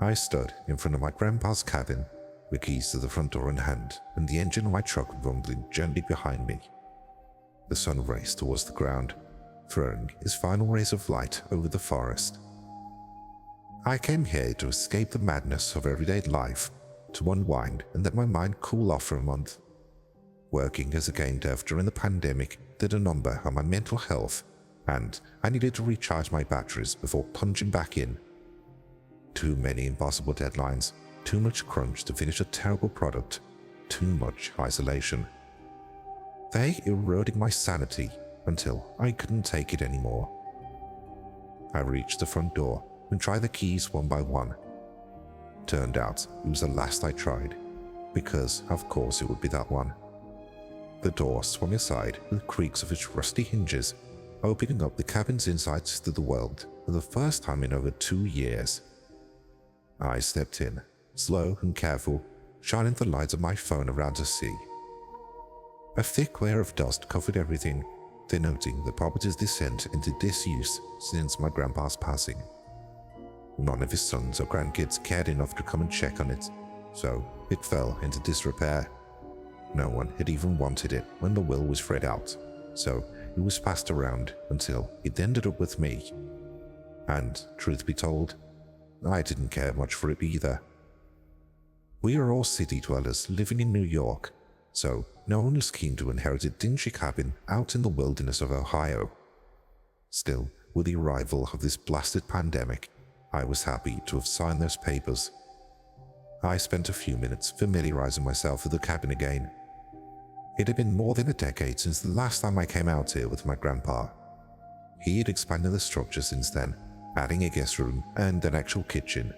I stood in front of my grandpa's cabin, with keys to the front door in hand and the engine of my truck rumbling gently behind me. The sun raced towards the ground, throwing its final rays of light over the forest. I came here to escape the madness of everyday life, to unwind and let my mind cool off for a month. Working as a game dev during the pandemic did a number on my mental health, and I needed to recharge my batteries before plunging back in. Too many impossible deadlines, too much crunch to finish a terrible product, too much isolation. They eroded my sanity until I couldn't take it anymore. I reached the front door and tried the keys one by one. Turned out it was the last I tried, because of course it would be that one. The door swung aside with creaks of its rusty hinges, opening up the cabin's insides to the world for the first time in over 2 years. I stepped in, slow and careful, shining the lights of my phone around to see. A thick layer of dust covered everything, denoting the property's descent into disuse since my grandpa's passing. None of his sons or grandkids cared enough to come and check on it, so it fell into disrepair. No one had even wanted it when the will was read out, so it was passed around until it ended up with me. And, truth be told, I didn't care much for it either. We are all city dwellers living in New York, so no one was keen to inherit a dingy cabin out in the wilderness of Ohio. Still, with the arrival of this blasted pandemic, I was happy to have signed those papers. I spent a few minutes familiarizing myself with the cabin again. It had been more than a decade since the last time I came out here with my grandpa. He had expanded the structure since then, adding a guest room and an actual kitchen.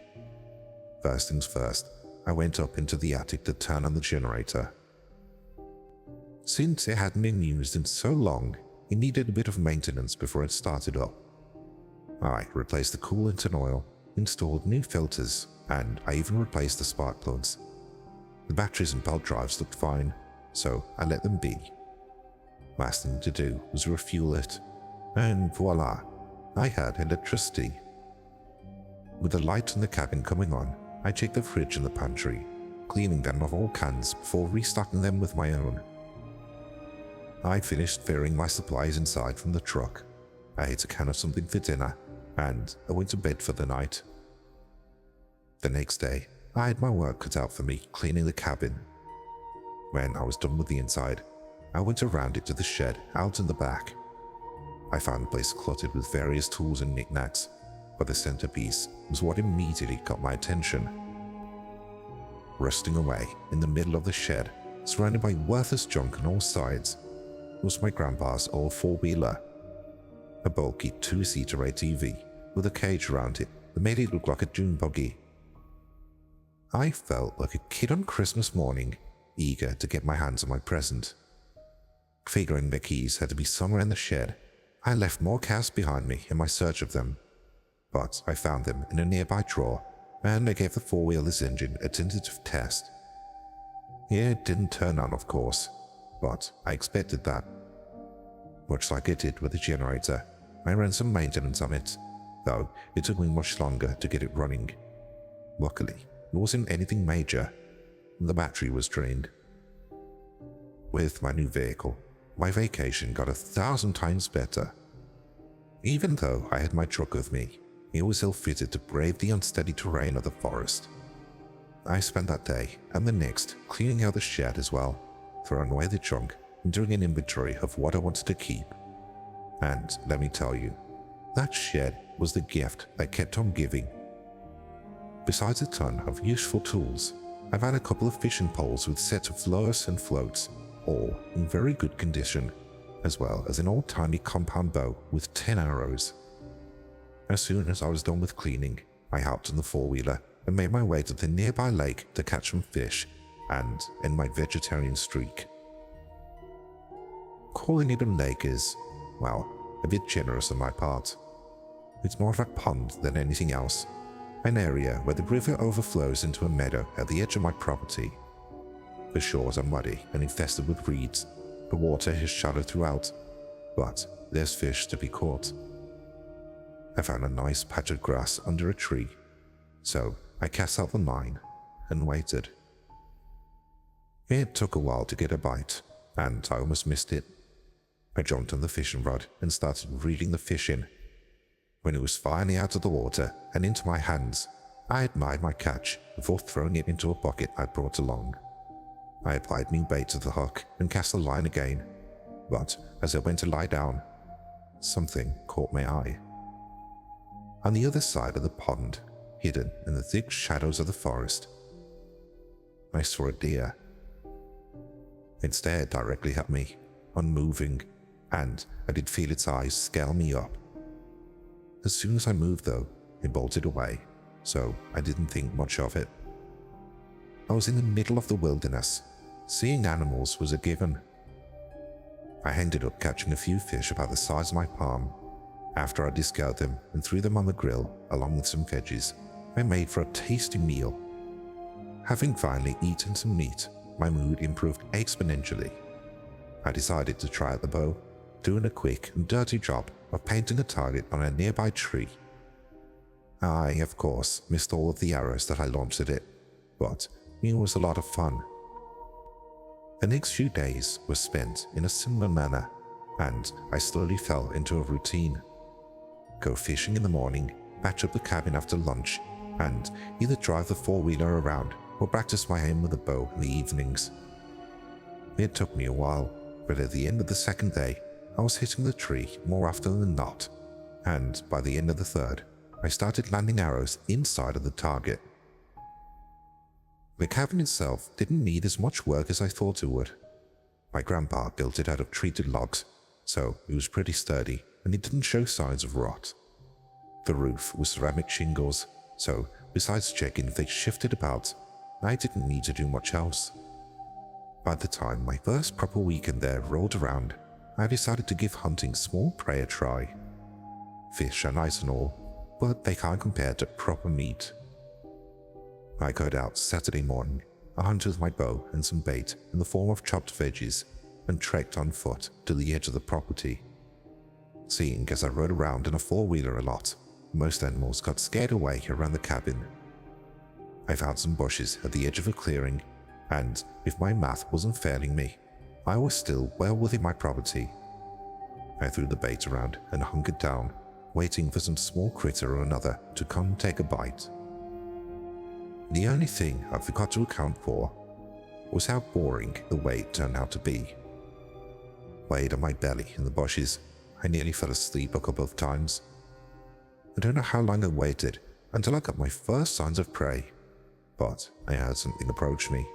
First things first, I went up into the attic to turn on the generator. Since it hadn't been used in so long, it needed a bit of maintenance before it started up. I replaced the coolant and oil, installed new filters, and I even replaced the spark plugs. The batteries and belt drives looked fine, so I let them be. Last thing to do was refuel it, and voila, I had electricity. With the light in the cabin coming on, I checked the fridge and the pantry, cleaning them of all cans before restocking them with my own. I finished ferrying my supplies inside from the truck. I ate a can of something for dinner, and I went to bed for the night. The next day, I had my work cut out for me cleaning the cabin. When I was done with the inside, I went around it to the shed out in the back. I found the place cluttered with various tools and knickknacks, but the centerpiece was what immediately got my attention. Rusting away in the middle of the shed, surrounded by worthless junk on all sides, was my grandpa's old four-wheeler. A bulky 2-seater ATV with a cage around it that made it look like a dune buggy. I felt like a kid on Christmas morning, eager to get my hands on my present. Figuring the keys had to be somewhere in the shed, I left more cars behind me in my search of them, but I found them in a nearby drawer, and I gave the four-wheeler's engine a tentative test. It didn't turn on, of course, but I expected that. Much like I did with the generator, I ran some maintenance on it, though it took me much longer to get it running. Luckily, it wasn't anything major. The battery was drained. With my new vehicle, my vacation got 1,000 times better. Even though I had my truck with me, it was ill-fitted to brave the unsteady terrain of the forest. I spent that day and the next cleaning out the shed as well, throwing away the junk and doing an inventory of what I wanted to keep. And let me tell you, that shed was the gift that kept on giving. Besides a ton of useful tools, I've had a couple of fishing poles with sets of lures and floats, all in very good condition, as well as an old-timey compound bow with 10 arrows. As soon as I was done with cleaning, I hopped on the four-wheeler and made my way to the nearby lake to catch some fish and end my vegetarian streak. Calling it a lake is, well, a bit generous on my part. It's more of a pond than anything else, an area where the river overflows into a meadow at the edge of my property. The shores are muddy and infested with reeds. The water is shallow throughout, but there's fish to be caught. I found a nice patch of grass under a tree, so I cast out the line and waited. It took a while to get a bite, and I almost missed it. I jumped on the fishing rod and started reeling the fish in. When it was finally out of the water and into my hands, I admired my catch before throwing it into a bucket I'd brought along. I applied new bait to the hook and cast the line again, but as I went to lie down, something caught my eye. On the other side of the pond, hidden in the thick shadows of the forest, I saw a deer. It stared directly at me, unmoving, and I did feel its eyes scale me up. As soon as I moved though, it bolted away, so I didn't think much of it. I was in the middle of the wilderness. Seeing animals was a given. I ended up catching a few fish about the size of my palm. After I discarded them and threw them on the grill along with some veggies, I made for a tasty meal. Having finally eaten some meat, my mood improved exponentially. I decided to try out the bow, doing a quick and dirty job of painting a target on a nearby tree. I, of course, missed all of the arrows that I launched at it, but it was a lot of fun. The next few days were spent in a similar manner, and I slowly fell into a routine. Go fishing in the morning, patch up the cabin after lunch, and either drive the four-wheeler around or practice my aim with a bow in the evenings. It took me a while, but at the end of the second day, I was hitting the tree more often than not, and by the end of the third, I started landing arrows inside of the target. The cabin itself didn't need as much work as I thought it would. My grandpa built it out of treated logs, so it was pretty sturdy and it didn't show signs of rot. The roof was ceramic shingles, so besides checking if they shifted about, I didn't need to do much else. By the time my first proper weekend there rolled around, I decided to give hunting small prey a try. Fish are nice and all, but they can't compare to proper meat. I got out Saturday morning, I hunted with my bow and some bait in the form of chopped veggies, and trekked on foot to the edge of the property. Seeing as I rode around in a four-wheeler a lot, most animals got scared away around the cabin. I found some bushes at the edge of a clearing, and if my math wasn't failing me, I was still well within my property. I threw the bait around and hunkered down, waiting for some small critter or another to come take a bite. The only thing I forgot to account for was how boring the wait turned out to be. Laid on my belly in the bushes, I nearly fell asleep a couple of times. I don't know how long I waited until I got my first signs of prey, but I heard something approach me.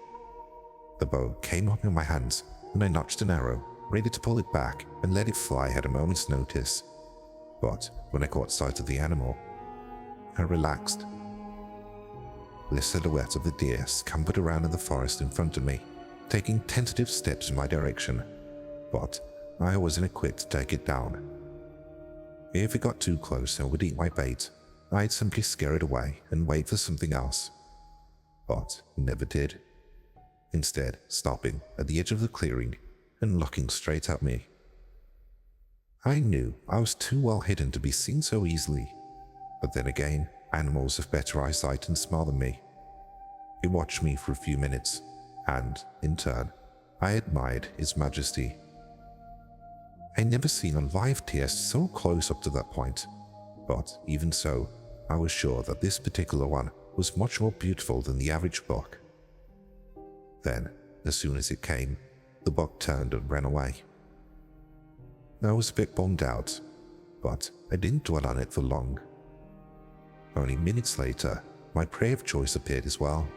The bow came up in my hands and I notched an arrow, ready to pull it back and let it fly at a moment's notice. But when I caught sight of the animal, I relaxed. The silhouette of the deer scampered around in the forest in front of me, taking tentative steps in my direction, but I wasn't equipped to take it down. If it got too close and would eat my bait, I'd simply scare it away and wait for something else. But it never did. Instead, stopping at the edge of the clearing and looking straight at me. I knew I was too well hidden to be seen so easily, but then again, animals have better eyesight and smell than me. It watched me for a few minutes, and, in turn, I admired its majesty. I'd never seen a live deer so close up to that point, but even so, I was sure that this particular one was much more beautiful than the average buck. Then, as soon as it came, the buck turned and ran away. I was a bit bummed out, but I didn't dwell on it for long. Only minutes later, my prey of choice appeared as well.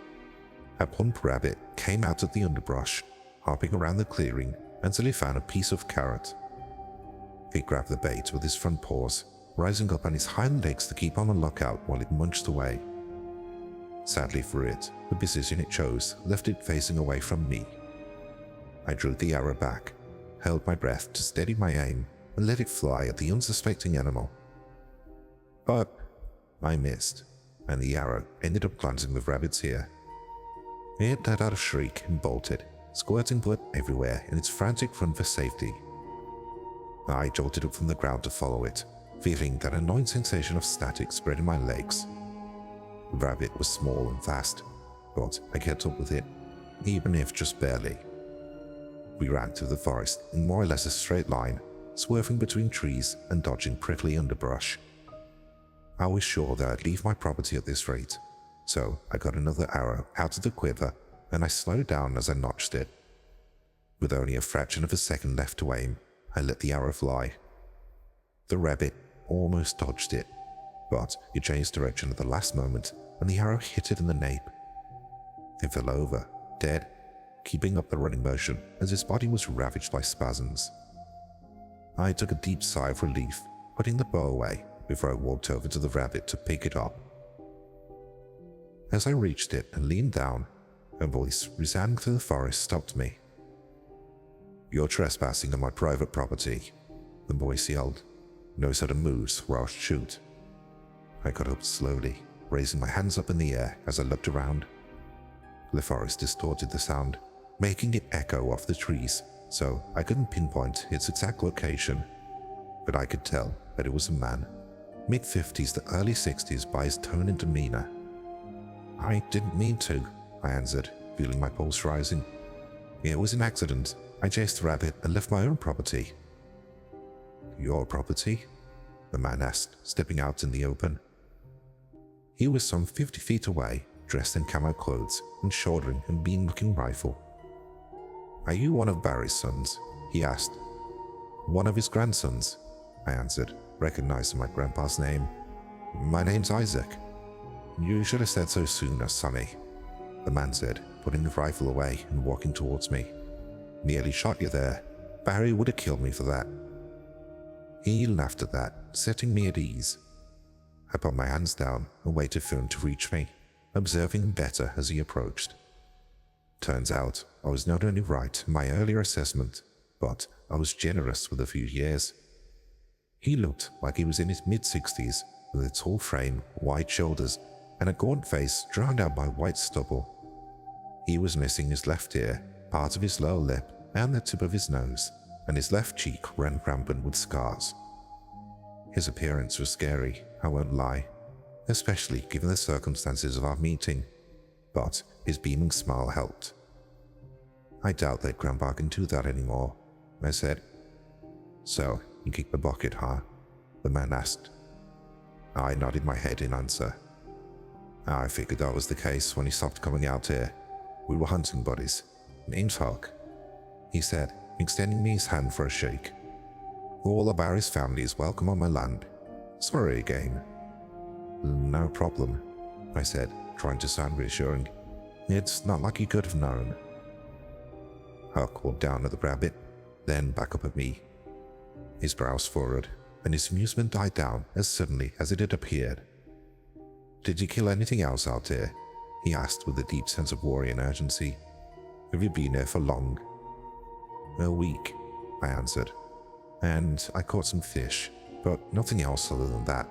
A plump rabbit came out of the underbrush, hopping around the clearing until he found a piece of carrot. He grabbed the bait with his front paws, rising up on his hind legs to keep on the lookout while it munched away. Sadly for it, the position it chose left it facing away from me. I drew the arrow back, held my breath to steady my aim, and let it fly at the unsuspecting animal. But I missed, and the arrow ended up glancing the rabbit's ear. It let out a shriek and bolted, squirting blood everywhere in its frantic run for safety. I jolted up from the ground to follow it, feeling that annoying sensation of static spread in my legs. The rabbit was small and fast, but I kept up with it, even if just barely. We ran through the forest in more or less a straight line, swerving between trees and dodging prickly underbrush. I was sure that I'd leave my property at this rate, so I got another arrow out of the quiver and I slowed down as I notched it. With only a fraction of a second left to aim, I let the arrow fly. The rabbit almost dodged it, but it changed direction at the last moment and the arrow hit it in the nape. It fell over, dead, keeping up the running motion as his body was ravaged by spasms. I took a deep sigh of relief, putting the bow away before I walked over to the rabbit to pick it up. As I reached it and leaned down, a voice resounding through the forest stopped me. "You're trespassing on my private property," the voice yelled. "No sudden moves or I'll shoot." I got up slowly, raising my hands up in the air as I looked around. The forest distorted the sound, making it echo off the trees, so I couldn't pinpoint its exact location. But I could tell that it was a man, mid-50s to early 60s by his tone and demeanor. "I didn't mean to," I answered, feeling my pulse rising. "It was an accident. I chased the rabbit and left my own property." "Your property?" the man asked, stepping out in the open. He was some 50 feet away, dressed in camo clothes and shouldering a mean-looking rifle. "Are you one of Barry's sons?" he asked. "One of his grandsons," I answered, recognizing my grandpa's name. "My name's Isaac." "You should have said so sooner, Sonny," the man said, putting the rifle away and walking towards me. "Nearly shot you there. Barry would have killed me for that." He laughed at that, setting me at ease. I put my hands down and waited for him to reach me, observing him better as he approached. Turns out I was not only right in my earlier assessment, but I was generous with a few years. He looked like he was in his mid-60s, with a tall frame, wide shoulders, and a gaunt face drowned out by white stubble. He was missing his left ear, part of his lower lip, and the tip of his nose, and his left cheek ran rampant with scars. His appearance was scary, I won't lie, especially given the circumstances of our meeting, but his beaming smile helped. "I doubt that Grandpa can do that anymore," I said. "So, you kicked the bucket, huh?" the man asked. I nodded my head in answer. "I figured that was the case when he stopped coming out here. We were hunting buddies. Name's Huck," he said, extending me his hand for a shake. "All of Barry's family is welcome on my land. Sorry again." "No problem," I said, trying to sound reassuring. "It's not like you could have known." Huck looked down at the rabbit, then back up at me. His brows furrowed, and his amusement died down as suddenly as it had appeared. "Did you kill anything else out here?" he asked with a deep sense of worry and urgency. "Have you been here for long?" "A week," I answered. "And I caught some fish, but nothing else other than that."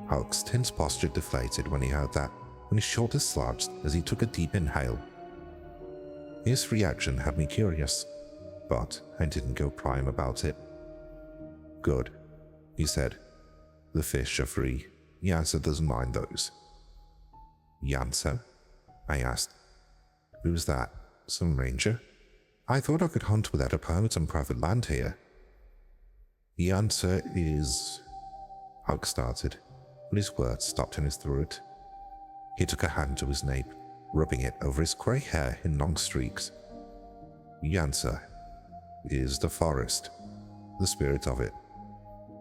Huck's tense posture deflated when he heard that, and his shoulders slouched as he took a deep inhale. His reaction had me curious, but I didn't go prime about it. "Good," he said. "The fish are free. Yansa doesn't mind those." "Yansa?" I asked. "Who's that? Some ranger? I thought I could hunt without a permit on private land here." "The answer is..." Huck started, but his words stopped in his throat. He took a hand to his nape, rubbing it over his grey hair in long streaks. "Yansa is the forest, the spirit of it.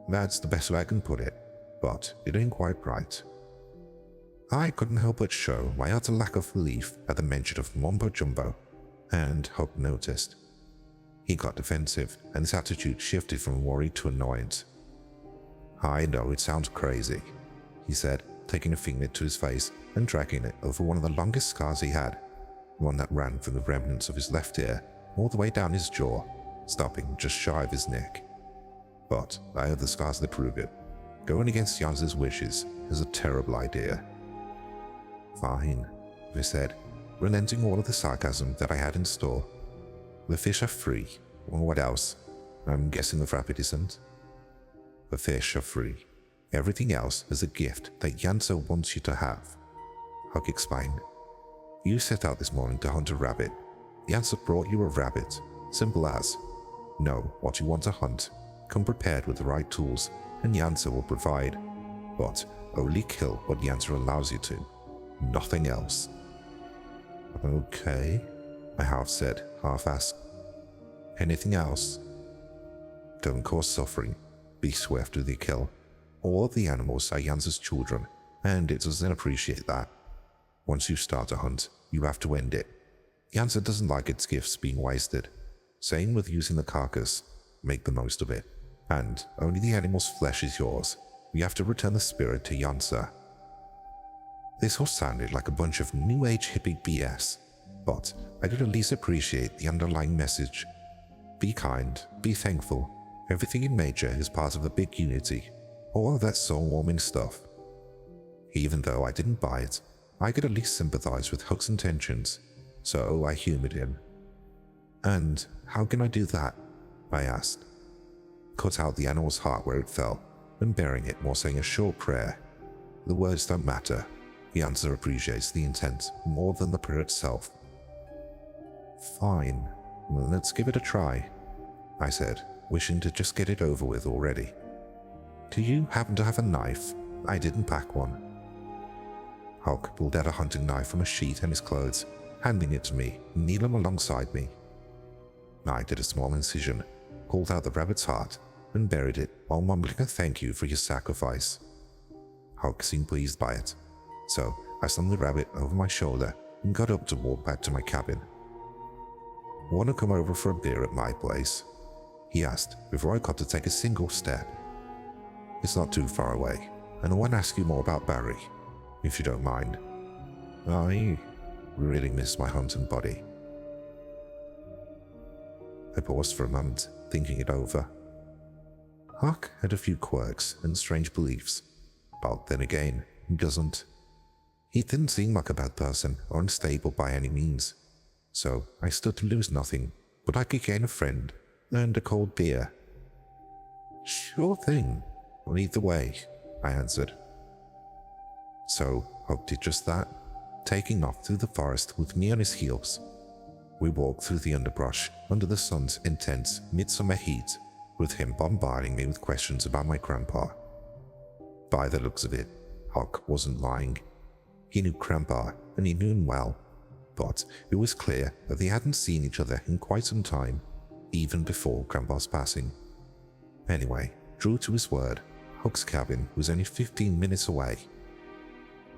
That's the best way I can put it, but it ain't quite right." I couldn't help but show my utter lack of belief at the mention of Mumbo Jumbo, and Huck noticed. He got defensive, and his attitude shifted from worry to annoyance. "I know it sounds crazy," he said, taking a finger to his face and dragging it over one of the longest scars he had, one that ran from the remnants of his left ear all the way down his jaw, stopping just shy of his neck. "But I have the scars that prove it. Going against Yansa's wishes is a terrible idea." "Fine," I said, relenting all of the sarcasm that I had in store. "The fish are free. Well, what else? I'm guessing the rabbit isn't." "The fish are free. Everything else is a gift that Yansa wants you to have," Huck explained. You set out this morning to hunt a rabbit. Yansa brought you a rabbit. Simple as. Know what you want to hunt, come prepared with the right tools, and Yansa will provide. But only kill what Yansa allows you to. Nothing else. Okay, I half said, half asked. Anything else? Don't cause suffering. Be swift with your kill. All of the animals are Yansa's children, and it doesn't appreciate that. Once you start a hunt, you have to end it. Yansa doesn't like its gifts being wasted. Same with using the carcass. Make the most of it. And only the animal's flesh is yours. You have to return the spirit to Yansa. This all sounded like a bunch of new age hippie BS, but I could at least appreciate the underlying message. Be kind, be thankful. Everything in nature is part of a big unity. All of that soul-warming stuff. Even though I didn't buy it, I could at least sympathize with Huck's intentions, so I humored him. And how can I do that? I asked. Cut out the animal's heart where it fell, and burying it while saying a short prayer. The words don't matter. Yansa appreciates the intent more than the prayer itself. Fine, let's give it a try, I said, wishing to just get it over with already. Do you happen to have a knife? I didn't pack one. Huck pulled out a hunting knife from a sheath in his clothes, handing it to me, kneeling alongside me. I did a small incision, pulled out the rabbit's heart, and buried it while mumbling a thank you for your sacrifice. Huck seemed pleased by it, so I slung the rabbit over my shoulder and got up to walk back to my cabin. Want to come over for a beer at my place? He asked before I got to take a single step. It's not too far away, and I want to ask you more about Barry, if you don't mind. I really miss my hunting buddy. I paused for a moment, thinking it over. Huck had a few quirks and strange beliefs, but then again, he doesn't. He didn't seem like a bad person or unstable by any means, so I stood to lose nothing, but I could gain a friend and a cold beer. Sure thing. Lead the way, I answered. So Huck did just that, taking off through the forest with me on his heels. We walked through the underbrush under the sun's intense midsummer heat, with him bombarding me with questions about my grandpa. By the looks of it, Huck wasn't lying. He knew Grandpa, and he knew him well, but it was clear that they hadn't seen each other in quite some time, even before Grandpa's passing. Anyway, true to his word, Huck's cabin was only 15 minutes away.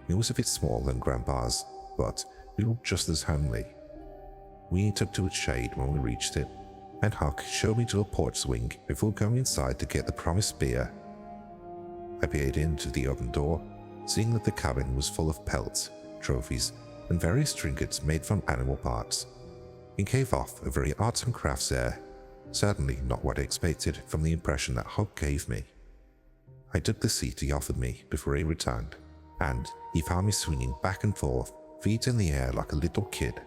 It was a bit smaller than Grandpa's, but it looked just as homely. We took to its shade when we reached it, and Huck showed me to a porch swing before going inside to get the promised beer. I peered into the open door, seeing that the cabin was full of pelts, trophies, and various trinkets made from animal parts. It gave off a very arts and crafts air, certainly not what I expected from the impression that Huck gave me. I took the seat he offered me before he returned, and he found me swinging back and forth, feet in the air like a little kid.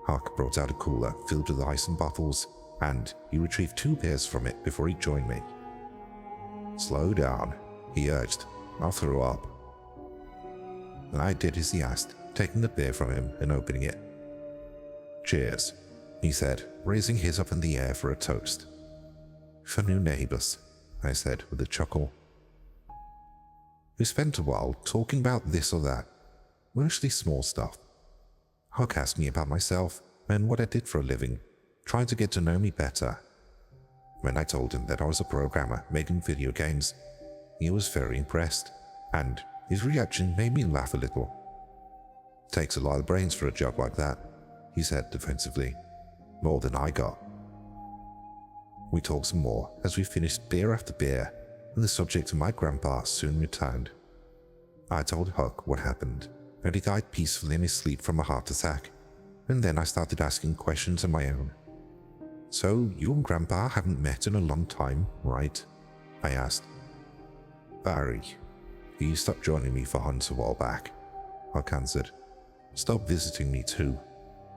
Huck brought out a cooler filled with ice and bottles, and he retrieved 2 beers from it before he joined me. Slow down, he urged. I'll throw up. I did as he asked, taking the beer from him and opening it. Cheers, he said, raising his up in the air for a toast. For new neighbors, I said with a chuckle. We spent a while talking about this or that, mostly small stuff. Huck asked me about myself and what I did for a living, trying to get to know me better. When I told him that I was a programmer making video games, he was very impressed, and his reaction made me laugh a little. Takes a lot of brains for a job like that, he said defensively. More than I got. We talked some more as we finished beer after beer, and the subject of my grandpa soon returned. I told Huck what happened, and he died peacefully in his sleep from a heart attack, and then I started asking questions of my own. So you and Grandpa haven't met in a long time, right? I asked. Barry, he stopped joining me for hunts a while back, Huck answered. Stopped visiting me too.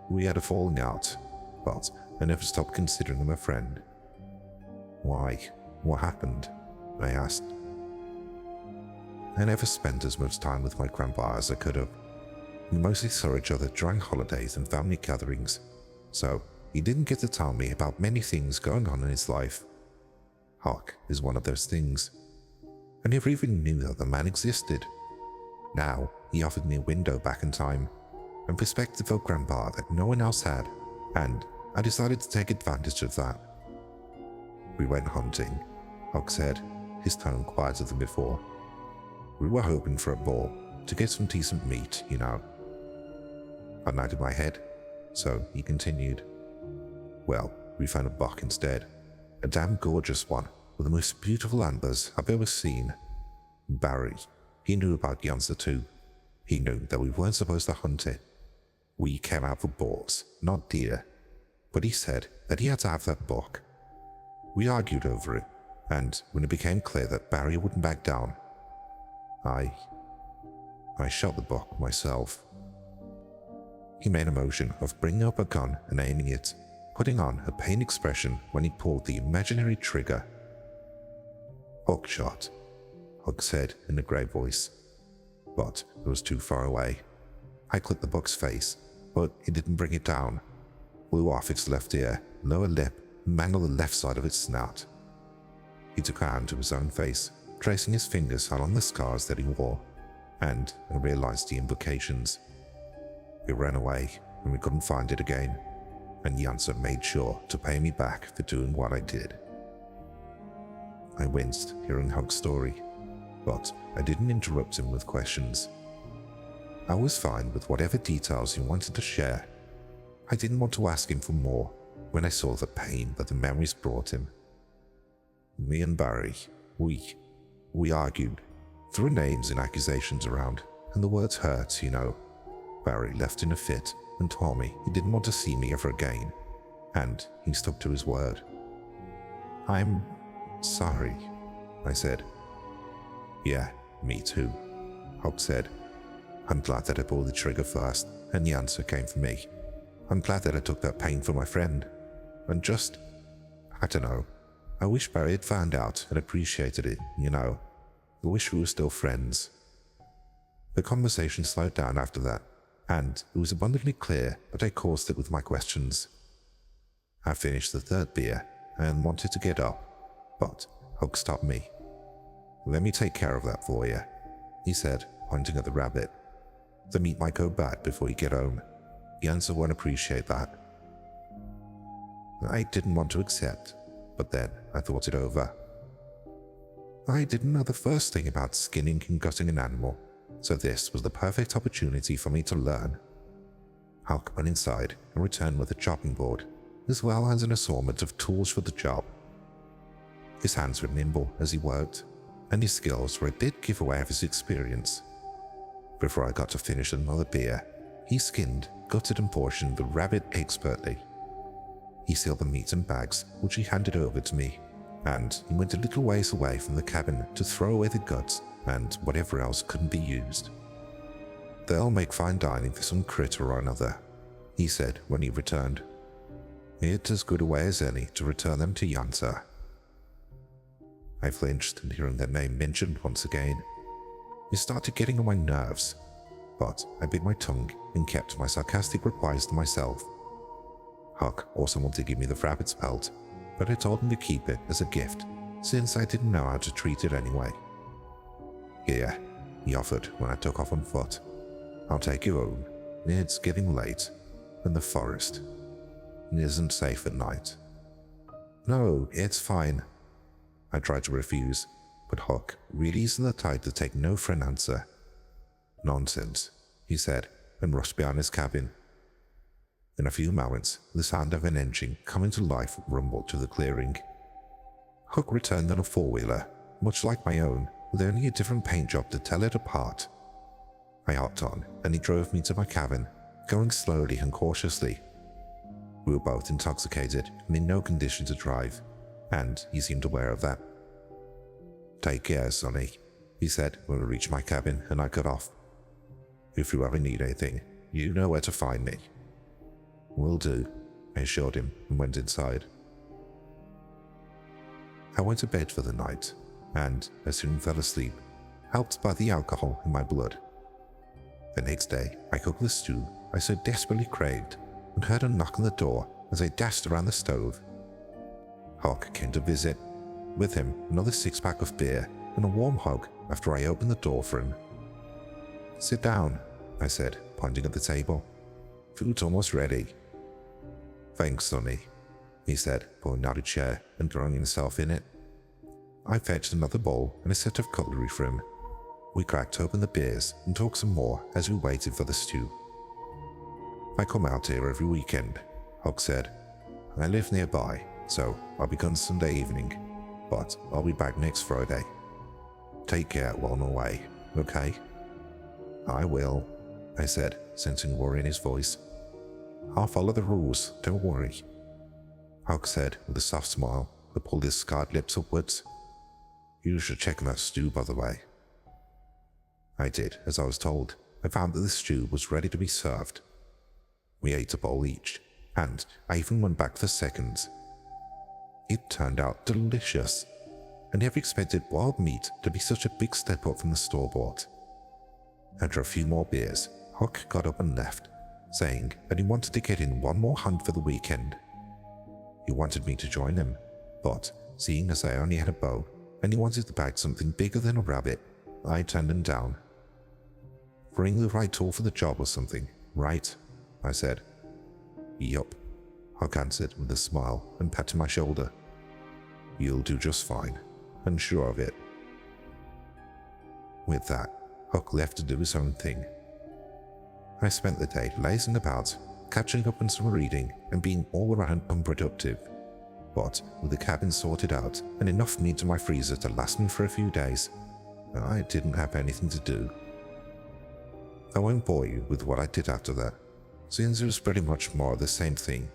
We had a falling out, but I never stopped considering him a friend. Why? What happened? I asked. I never spent as much time with my grandpa as I could have, We mostly saw each other during holidays and family gatherings, so he didn't get to tell me about many things going on in his life. Huck is one of those things. I never even knew that the man existed. Now, he offered me a window back in time, and perspective of Grandpa that no one else had, and I decided to take advantage of that. We went hunting, Huck said, his tone quieter than before. We were hoping for a boar, to get some decent meat, you know. I nodded my head, so he continued. Well, we found a buck instead, a damn gorgeous one, with the most beautiful antlers I've ever seen. Barry, he knew about Yansa too. He knew that we weren't supposed to hunt it. We came out for boars, not deer, but he said that he had to have that buck. We argued over it, and when it became clear that Barry wouldn't back down, I shot the buck myself. He made a motion of bringing up a gun and aiming it, putting on a pained expression when he pulled the imaginary trigger. Huck shot, Huck said in a grey voice, but it was too far away. I clipped the buck's face, but it didn't bring it down. Blew off its left ear, lower lip, and mangled the left side of its snout. He took a hand to his own face, tracing his fingers along the scars that he wore, and I realized the implications. It ran away, and we couldn't find it again, and Yansa made sure to pay me back for doing what I did. I winced hearing Huck's story, but I didn't interrupt him with questions. I was fine with whatever details he wanted to share. I didn't want to ask him for more when I saw the pain that the memories brought him. Me and Barry, we argued, threw names and accusations around, and the words hurt, you know. Barry left in a fit and told me he didn't want to see me ever again, and he stuck to his word. I'm sorry, I said. Yeah, me too, Huck said. I'm glad that I pulled the trigger first, and the answer came for me. I'm glad that I took that pain for my friend, and just, I don't know, I wish Barry had found out and appreciated it, you know. I wish we were still friends. The conversation slowed down after that, and it was abundantly clear that I caused it with my questions. I finished the third beer and wanted to get up, but Huck stopped me. Let me take care of that for you, he said, pointing at the rabbit. The meat might go bad before you get home. Yansa won't appreciate that. I didn't want to accept, but then I thought it over. I didn't know the first thing about skinning and gutting an animal, so this was the perfect opportunity for me to learn. Huck went inside and returned with a chopping board, as well as an assortment of tools for the job. His hands were nimble as he worked, and his skills were a dead giveaway of his experience. Before I got to finish another beer, he skinned, gutted and portioned the rabbit expertly. He sealed the meat in bags, which he handed over to me, and he went a little ways away from the cabin to throw away the guts and whatever else couldn't be used. They'll make fine dining for some critter or another, he said when he returned. It's as good a way as any to return them to Yansa. I flinched at hearing that name mentioned once again. It started getting on my nerves, but I bit my tongue and kept my sarcastic replies to myself. Huck also wanted to give me the rabbit's pelt, but I told him to keep it as a gift, since I didn't know how to treat it anyway. Here, he offered when I took off on foot. I'll take you home. It's getting late, and the forest. It isn't safe at night. No, it's fine. I tried to refuse, but Huck really isn't the type to take no for an answer. Nonsense, he said, and rushed behind his cabin. In a few moments, the sound of an engine coming to life rumbled through the clearing. Huck returned on a four-wheeler, much like my own, with only a different paint job to tell it apart. I hopped on, and he drove me to my cabin, going slowly and cautiously. We were both intoxicated and in no condition to drive, and he seemed aware of that. Take care, Sonny, he said when we reached my cabin and I got off. If you ever need anything, you know where to find me. Will do, I assured him and went inside. I went to bed for the night, and I soon fell asleep, helped by the alcohol in my blood. The next day, I cooked the stew I so desperately craved and heard a knock on the door as I dashed around the stove. Huck came to visit. With him, another 6-pack of beer and a warm hug after I opened the door for him. "Sit down," I said, pointing at the table. "Food's almost ready." "Thanks, Sonny," he said, pulling out a chair and throwing himself in it. I fetched another bowl and a set of cutlery for him. We cracked open the beers and talked some more as we waited for the stew. "I come out here every weekend," Huck said. "I live nearby, so I'll be gone Sunday evening, but I'll be back next Friday. Take care while I'm away, okay?" "I will," I said, sensing worry in his voice. "I'll follow the rules, don't worry," Huck said with a soft smile that pulled his scarred lips upwards. "You should check on that stew, by the way." I did as I was told. I found that the stew was ready to be served. We ate a bowl each, and I even went back for seconds. It turned out delicious. I never expected boiled meat to be such a big step up from the store-bought. After a few more beers, Huck got up and left, saying that he wanted to get in one more hunt for the weekend. He wanted me to join him, but seeing as I only had a bow and he wanted to bag something bigger than a rabbit, I turned him down. "Bring the right tool for the job or something, right?" I said. "Yup," Huck answered with a smile and patted my shoulder. "You'll do just fine, I'm sure of it." With that, Huck left to do his own thing. I spent the day lazing about, catching up on some reading and being all around unproductive. But with the cabin sorted out and enough meat in my freezer to last me for a few days, I didn't have anything to do. I won't bore you with what I did after that, since it was pretty much more of the same thing.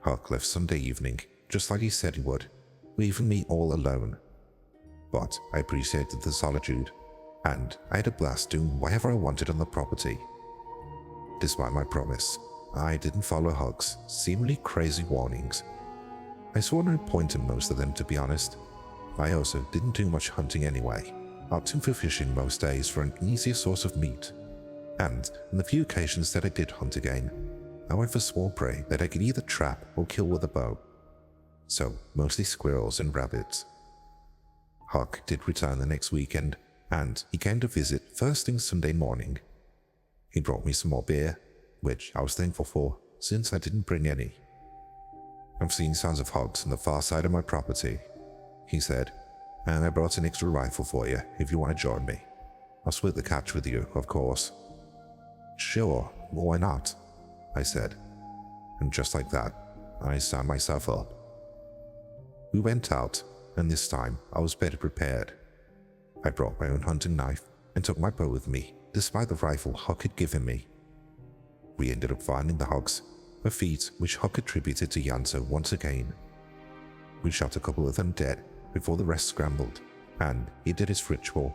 Huck left Sunday evening, just like he said he would, leaving me all alone. But I appreciated the solitude, and I had a blast doing whatever I wanted on the property. Despite my promise, I didn't follow Huck's seemingly crazy warnings. I saw no point in most of them, to be honest. I also didn't do much hunting anyway, opting for fishing most days for an easier source of meat. And on the few occasions that I did hunt again, I went for small prey that I could either trap or kill with a bow. So mostly squirrels and rabbits. Huck did return the next weekend, and he came to visit first thing Sunday morning. He brought me some more beer, which I was thankful for, since I didn't bring any. "I'm seeing signs of hogs on the far side of my property," he said, "and I brought an extra rifle for you if you want to join me. I'll split the catch with you, of course." "Sure, why not?" I said, and just like that, I signed myself up. We went out, and this time I was better prepared. I brought my own hunting knife and took my bow with me, despite the rifle Huck had given me. We ended up finding the hogs, a feat which Huck attributed to Yansa once again. We shot a couple of them dead before the rest scrambled, and he did his ritual.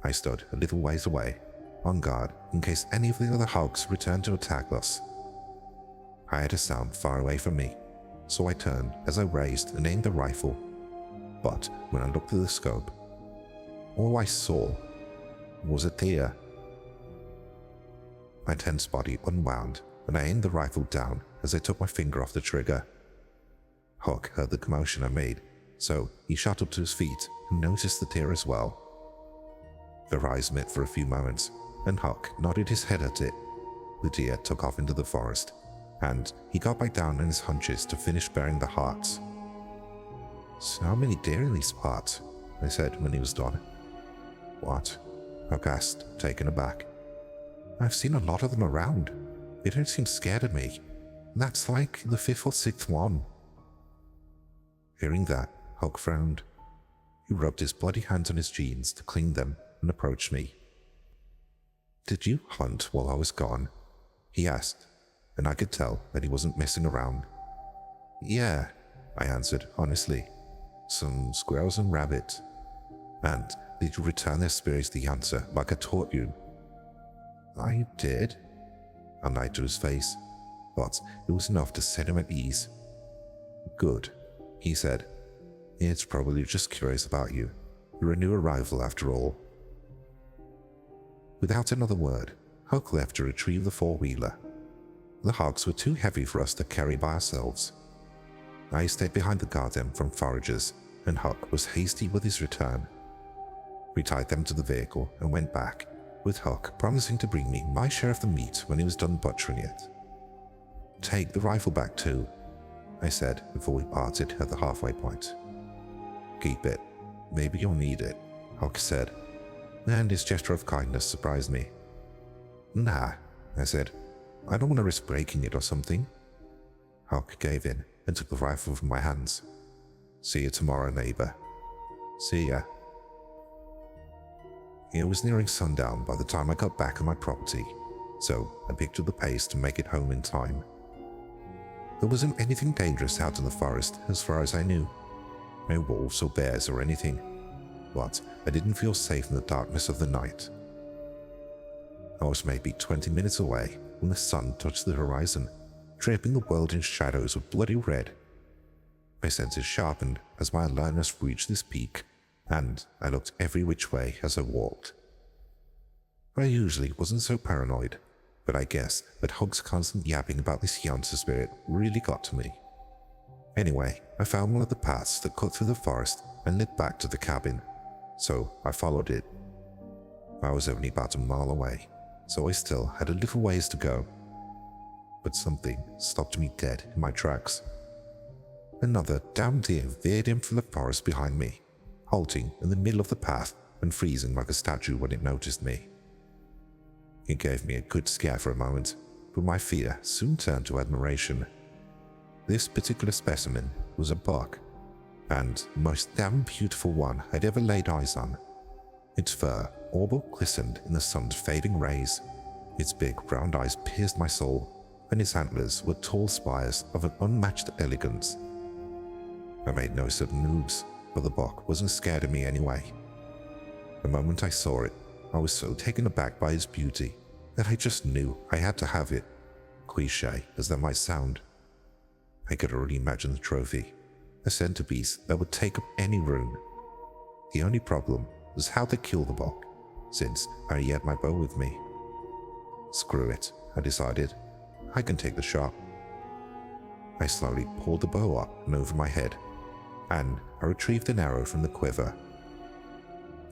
I stood a little ways away, on guard in case any of the other hogs returned to attack us. I had a sound far away from me, so I turned as I raised and aimed the rifle. But when I looked through the scope, all I saw was a deer. My tense body unwound, and I aimed the rifle down as I took my finger off the trigger. Huck heard the commotion I made, so he shot up to his feet and noticed the deer as well. Their eyes met for a few moments, and Huck nodded his head at it. The deer took off into the forest, and he got back down on his hunches to finish burying the hearts. "So many deer in these parts," I said when he was done. "What?" Huck asked, taken aback. "I've seen a lot of them around. They don't seem scared of me. That's like the 5th or 6th one." Hearing that, Huck frowned. He rubbed his bloody hands on his jeans to clean them and approached me. "Did you hunt while I was gone?" he asked, and I could tell that he wasn't messing around. "Yeah," I answered honestly. "Some squirrels and rabbits." "And did you return their spirits the answer like I taught you?" "I did." I lied to his face, but it was enough to set him at ease. "Good," he said. "It's probably just curious about you. You're a new arrival after all." Without another word, Huck left to retrieve the four-wheeler. The hogs were too heavy for us to carry by ourselves. I stayed behind to guard them from foragers, and Huck was hasty with his return. We tied them to the vehicle and went back, with Huck promising to bring me my share of the meat when he was done butchering it. "Take the rifle back too," I said before we parted at the halfway point. "Keep it. Maybe you'll need it," Huck said, and his gesture of kindness surprised me. "Nah," I said. "I don't want to risk breaking it or something." Huck gave in and took the rifle from my hands. "See you tomorrow, neighbor." "See ya." It was nearing sundown by the time I got back on my property, so I picked up the pace to make it home in time. There wasn't anything dangerous out in the forest as far as I knew. No wolves or bears or anything, but I didn't feel safe in the darkness of the night. I was maybe 20 minutes away when the sun touched the horizon, draping the world in shadows of bloody red. My senses sharpened as my alertness reached this peak, and I looked every which way as I walked. I usually wasn't so paranoid, but I guess that Huck's constant yapping about this Yansa spirit really got to me. Anyway, I found one of the paths that cut through the forest and led back to the cabin, so I followed it. I was only about a mile away, so I still had a little ways to go. But something stopped me dead in my tracks. Another damn deer veered in from the forest behind me, halting in the middle of the path and freezing like a statue when it noticed me. It gave me a good scare for a moment, but my fear soon turned to admiration. This particular specimen was a buck, and the most damn beautiful one I'd ever laid eyes on. Its fur all but glistened in the sun's fading rays. Its big brown eyes pierced my soul, and its antlers were tall spires of an unmatched elegance. I made no sudden moves, but the buck wasn't scared of me anyway. The moment I saw it, I was so taken aback by its beauty that I just knew I had to have it, cliché as that might sound. I could already imagine the trophy, a centerpiece that would take up any room. The only problem was how to kill the buck, since I already had my bow with me. Screw it, I decided. I can take the shot. I slowly pulled the bow up and over my head, and I retrieved an arrow from the quiver.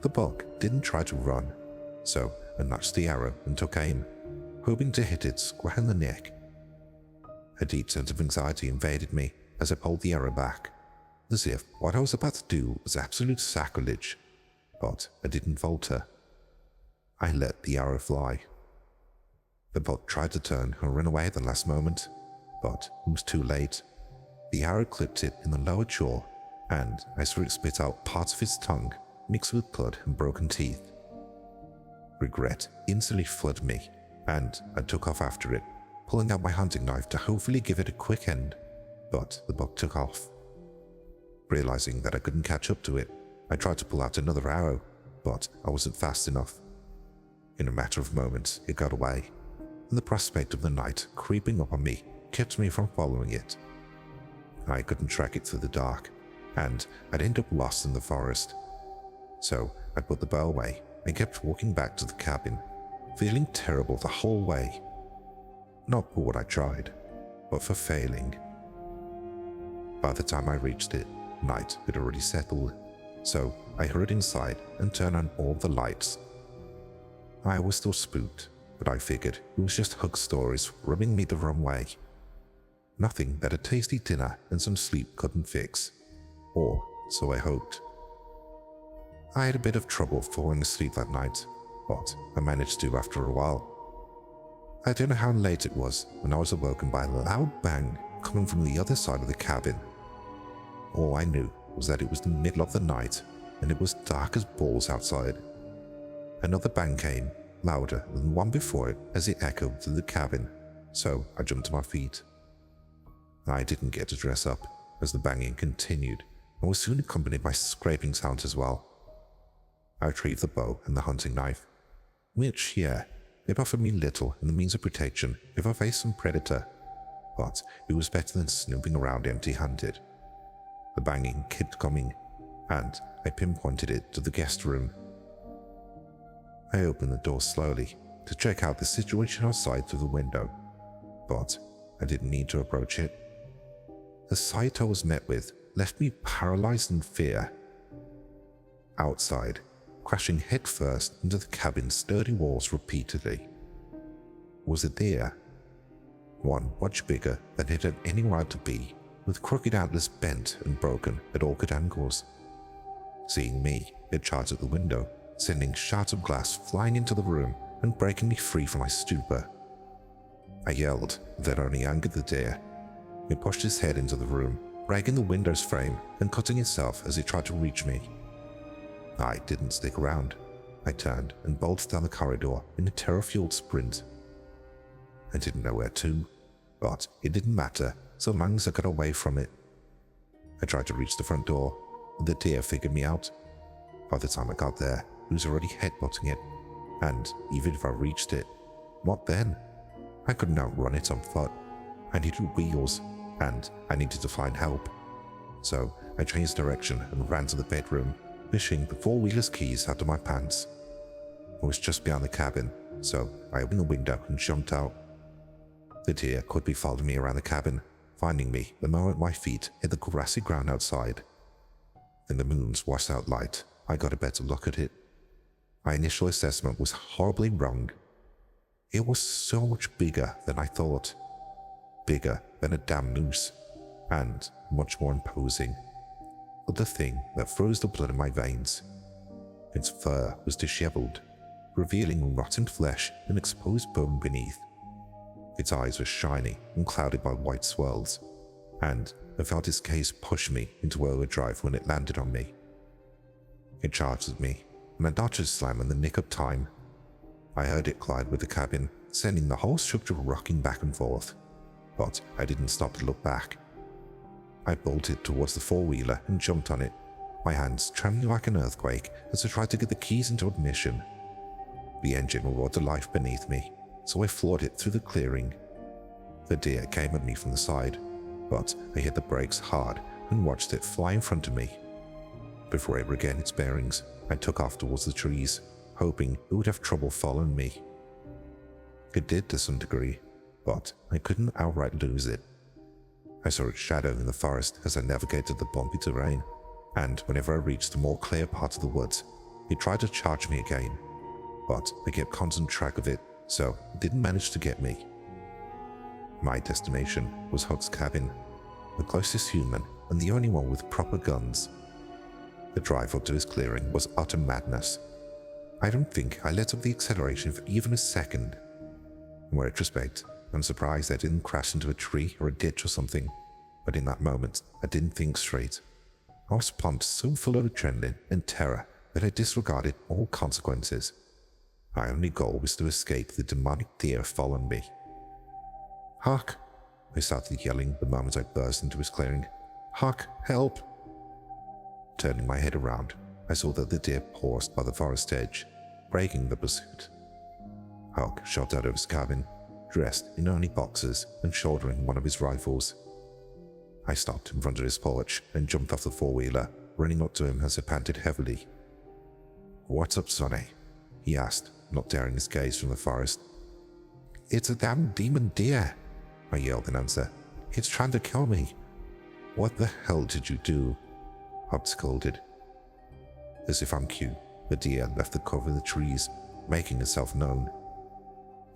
The buck didn't try to run, so I notched the arrow and took aim, hoping to hit it square in the neck. A deep sense of anxiety invaded me as I pulled the arrow back, as if what I was about to do was absolute sacrilege, but I didn't falter. I let the arrow fly. The buck tried to turn and run away at the last moment, but it was too late. The arrow clipped it in the lower jaw, and I saw it spit out parts of its tongue, mixed with blood and broken teeth. Regret instantly flooded me, and I took off after it, pulling out my hunting knife to hopefully give it a quick end, but the buck took off. Realizing that I couldn't catch up to it, I tried to pull out another arrow, but I wasn't fast enough. In a matter of moments, it got away, and the prospect of the night creeping up on me kept me from following it. I couldn't track it through the dark, and I'd end up lost in the forest. So I put the bow away and kept walking back to the cabin, feeling terrible the whole way. Not for what I tried, but for failing. By the time I reached it, night had already settled, so I hurried inside and turned on all the lights. I was still spooked, but I figured it was just Huck's stories rubbing me the wrong way. Nothing that a tasty dinner and some sleep couldn't fix, or so I hoped. I had a bit of trouble falling asleep that night, but I managed to after a while. I don't know how late it was when I was awoken by a loud bang coming from the other side of the cabin. All I knew was that it was the middle of the night and it was dark as balls outside. Another bang came, louder than the one before it as it echoed through the cabin, so I jumped to my feet. I didn't get to dress up as the banging continued and was soon accompanied by scraping sounds as well. I retrieved the bow and the hunting knife, which, yeah, it offered me little in the means of protection if I faced some predator, but it was better than snooping around empty-handed. The banging kept coming, and I pinpointed it to the guest room. I opened the door slowly to check out the situation outside through the window, but I didn't need to approach it. The sight I was met with left me paralyzed in fear. Outside, crashing headfirst into the cabin's sturdy walls repeatedly, was a deer. One much bigger than it had any right to be, with crooked antlers bent and broken at awkward angles. Seeing me, it charged at the window, sending shards of glass flying into the room and breaking me free from my stupor. I yelled, that only angered the deer. It pushed its head into the room, breaking the window's frame and cutting itself as it tried to reach me. I didn't stick around. I turned and bolted down the corridor in a terror-fueled sprint. I didn't know where to, but it didn't matter so long as I got away from it. I tried to reach the front door, but the deer figured me out. By the time I got there, it was already headbutting it, and even if I reached it, what then? I couldn't outrun it on foot. I needed wheels, and I needed to find help. So I changed direction and ran to the bedroom, fishing the four-wheeler's keys out of my pants. I was just behind the cabin, so I opened the window and jumped out. The deer could be following me around the cabin, finding me the moment my feet hit the grassy ground outside. In the moon's washed-out light, I got a better look at it. My initial assessment was horribly wrong. It was so much bigger than I thought. Bigger than a damn noose, and much more imposing. But the thing that froze the blood in my veins. Its fur was disheveled, revealing rotten flesh and exposed bone beneath. Its eyes were shiny and clouded by white swirls, and I felt its gaze push me into overdrive when it landed on me. It charged at me, and I dodged a slam in the nick of time. I heard it collide with the cabin, sending the whole structure rocking back and forth, but I didn't stop to look back. I bolted towards the four-wheeler and jumped on it, my hands trembling like an earthquake as I tried to get the keys into ignition. The engine roared to life beneath me, so I floored it through the clearing. The deer came at me from the side, but I hit the brakes hard and watched it fly in front of me. Before it regained its bearings, I took off towards the trees, hoping it would have trouble following me. It did to some degree, but I couldn't outright lose it. I saw its shadow in the forest as I navigated the bumpy terrain, and whenever I reached a more clear part of the woods, it tried to charge me again, but I kept constant track of it, so it didn't manage to get me. My destination was Huck's cabin, the closest human and the only one with proper guns. The drive up to his clearing was utter madness. I don't think I let up the acceleration for even a second. In retrospect, I'm surprised I didn't crash into a tree or a ditch or something, but in that moment, I didn't think straight. I was pumped so full of adrenaline and terror that I disregarded all consequences. My only goal was to escape the demonic deer following me. "Huck!" I started yelling the moment I burst into his clearing. "Huck, help!" Turning my head around, I saw that the deer paused by the forest edge, breaking the pursuit. Huck shot out of his cabin, dressed in only boxers and shouldering one of his rifles. I stopped in front of his porch and jumped off the four-wheeler, running up to him as I panted heavily. "What's up, Sonny?" he asked, not daring his gaze from the forest. "It's a damn demon deer," I yelled in answer. "It's trying to kill me." "What the hell did you do?" Huck scolded. As if on cue, the deer left the cover of the trees, making itself known.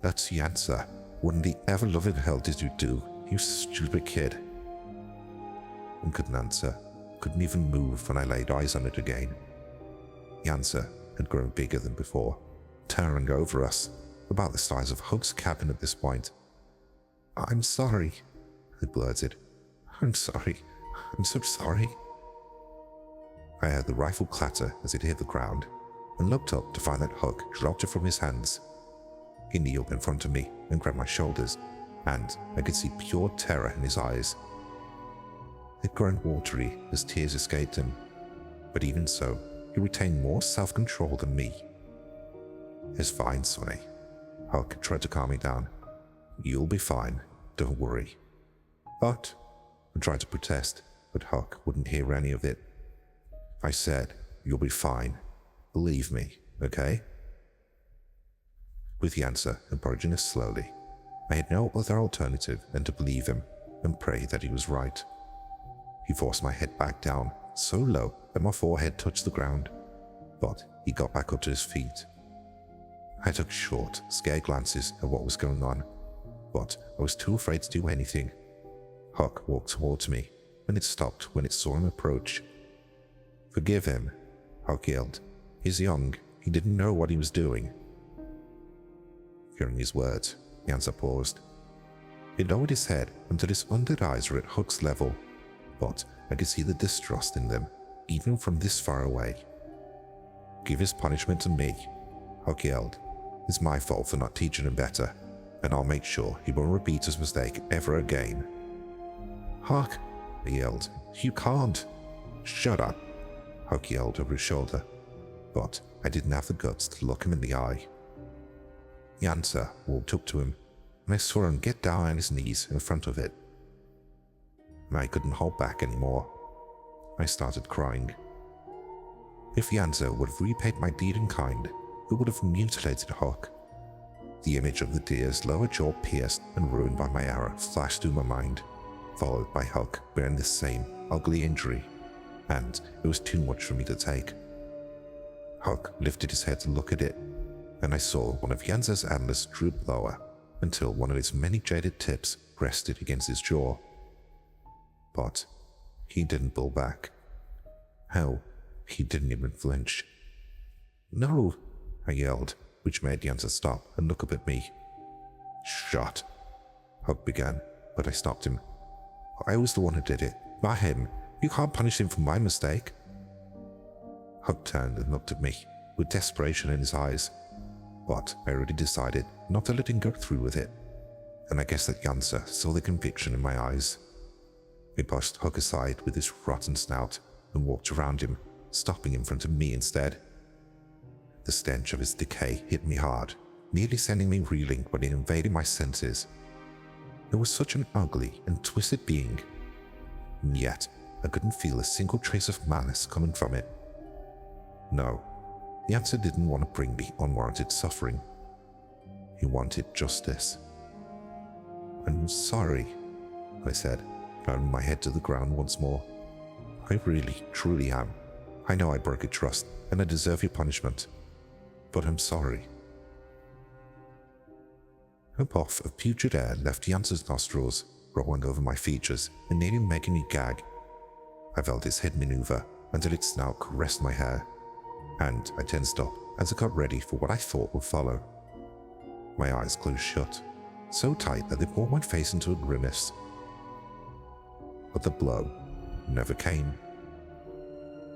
"That's Yansa. Wouldn't the ever-loving hell did you do, you stupid kid?" I couldn't answer, couldn't even move when I laid eyes on it again. Yansa had grown bigger than before, towering over us, about the size of Huck's cabin at this point. "I'm sorry," I blurted. "I'm sorry. I'm so sorry." I heard the rifle clatter as it hit the ground, and looked up to find that Huck dropped it from his hands. He kneeled in front of me and grabbed my shoulders, and I could see pure terror in his eyes. They'd grown watery as tears escaped him, but even so, he retained more self-control than me. "It's fine, Sonny." Huck tried to calm me down. "You'll be fine, don't worry." "But," I tried to protest, but Huck wouldn't hear any of it. I said, "You'll be fine. Believe me, okay?" with Yansa approaching us slowly. I had no other alternative than to believe him and pray that he was right. He forced my head back down so low that my forehead touched the ground, but he got back up to his feet. I took short, scared glances at what was going on, but I was too afraid to do anything. Huck walked towards me, and it stopped when it saw him approach. "Forgive him," Huck yelled. "He's young. He didn't know what he was doing." Hearing his words, Yansa paused. He lowered his head until his under eyes were at Huck's level, but I could see the distrust in them, even from this far away. "Give his punishment to me," Huck yelled. "It's my fault for not teaching him better, and I'll make sure he won't repeat his mistake ever again." "Huck," I yelled, "you can't." "Shut up," Huck yelled over his shoulder, but I didn't have the guts to look him in the eye. Yansa walked up to him, and I saw him get down on his knees in front of it. I couldn't hold back anymore. I started crying. If Yansa would have repaid my deed in kind, it would have mutilated Huck. The image of the deer's lower jaw pierced and ruined by my arrow flashed through my mind, followed by Huck bearing the same ugly injury, and it was too much for me to take. Huck lifted his head to look at it, and I saw one of Yansa's antlers droop lower until one of its many jaded tips rested against his jaw. But he didn't pull back. Hell, he didn't even flinch. "No," I yelled, which made Yansa stop and look up at me. "Shut," Huck began, but I stopped him. "I was the one who did it, not him. You can't punish him for my mistake." Huck turned and looked at me, with desperation in his eyes, but I already decided not to let him go through with it, and I guess that Yansa saw the conviction in my eyes. He pushed Huck aside with his rotten snout and walked around him, stopping in front of me instead. The stench of his decay hit me hard, nearly sending me reeling when it invaded my senses. It was such an ugly and twisted being, and yet I couldn't feel a single trace of malice coming from it. No, Yansa didn't want to bring me unwarranted suffering. He wanted justice. "I'm sorry," I said, bowing my head to the ground once more. "I really, truly am. I know I broke your trust, and I deserve your punishment. But I'm sorry." A puff of putrid air left Yansa's nostrils, rolling over my features and nearly making me gag. I felt his head maneuver until its snout caressed my hair, and I tensed up as I got ready for what I thought would follow. My eyes closed shut, so tight that they brought my face into a grimace. But the blow never came.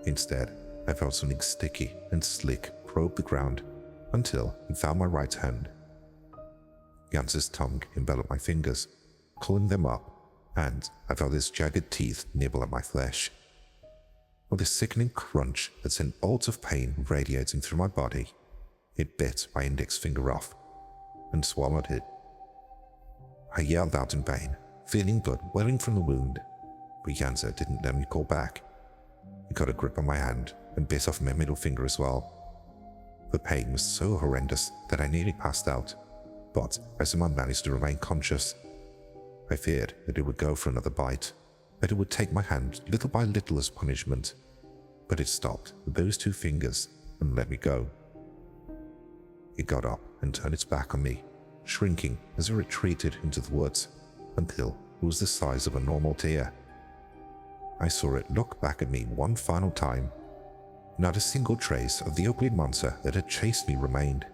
Instead, I felt something sticky and slick probe the ground until it found my right hand. Yansa's tongue enveloped my fingers, pulling them up, and I felt his jagged teeth nibble at my flesh. With a sickening crunch that sent bolts of pain radiating through my body, it bit my index finger off and swallowed it. I yelled out in pain, feeling blood welling from the wound, but Yansa didn't let me call back. He got a grip on my hand and bit off my middle finger as well. The pain was so horrendous that I nearly passed out, but I somehow managed to remain conscious. I feared that it would go for another bite, that it would take my hand little by little as punishment, but it stopped with those two fingers and let me go. It got up and turned its back on me, shrinking as it retreated into the woods until it was the size of a normal deer. I saw it look back at me one final time. Not a single trace of the ugly monster that had chased me remained.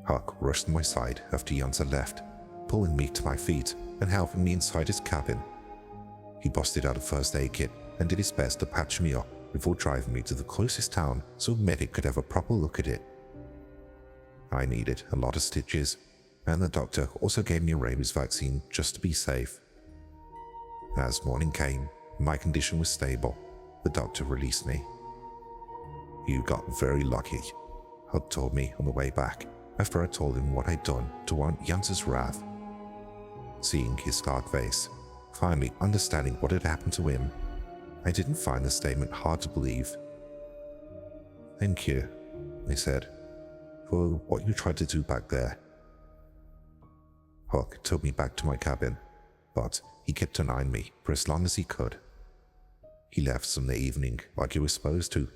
Huck rushed to my side after Yansa left, pulling me to my feet and helping me inside his cabin. He busted out a first aid kit and did his best to patch me up before driving me to the closest town so a medic could have a proper look at it. I needed a lot of stitches, and the doctor also gave me a rabies vaccine just to be safe. As morning came, my condition was stable. The doctor released me. "You got very lucky," Huck told me on the way back after I told him what I'd done to warrant Yansa's wrath. Seeing his scarred face, finally understanding what had happened to him, I didn't find the statement hard to believe. "Thank you," I said, for what you tried to do back there." Huck took me back to my cabin, but he kept denying me for as long as he could. He left Sunday evening like he was supposed to,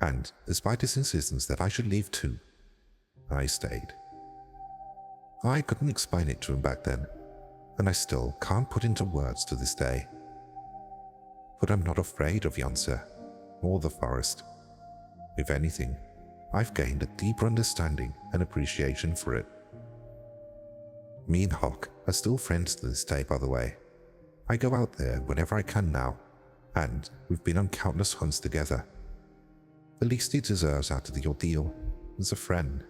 and despite his insistence that I should leave too, I stayed. I couldn't explain it to him back then, and I still can't put into words to this day. But I'm not afraid of Yansa or the forest. If anything, I've gained a deeper understanding and appreciation for it. Me and Huck are still friends to this day, by the way. I go out there whenever I can now, and we've been on countless hunts together. The least he deserves out of the ordeal is a friend.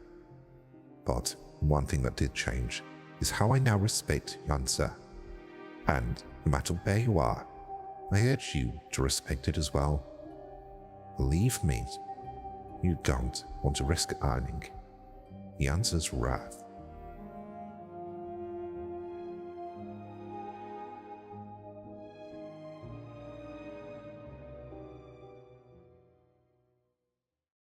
But one thing that did change is how I now respect Yansa. And no matter where you are, I urge you to respect it as well. Believe me, you don't want to risk earning Yansa's wrath.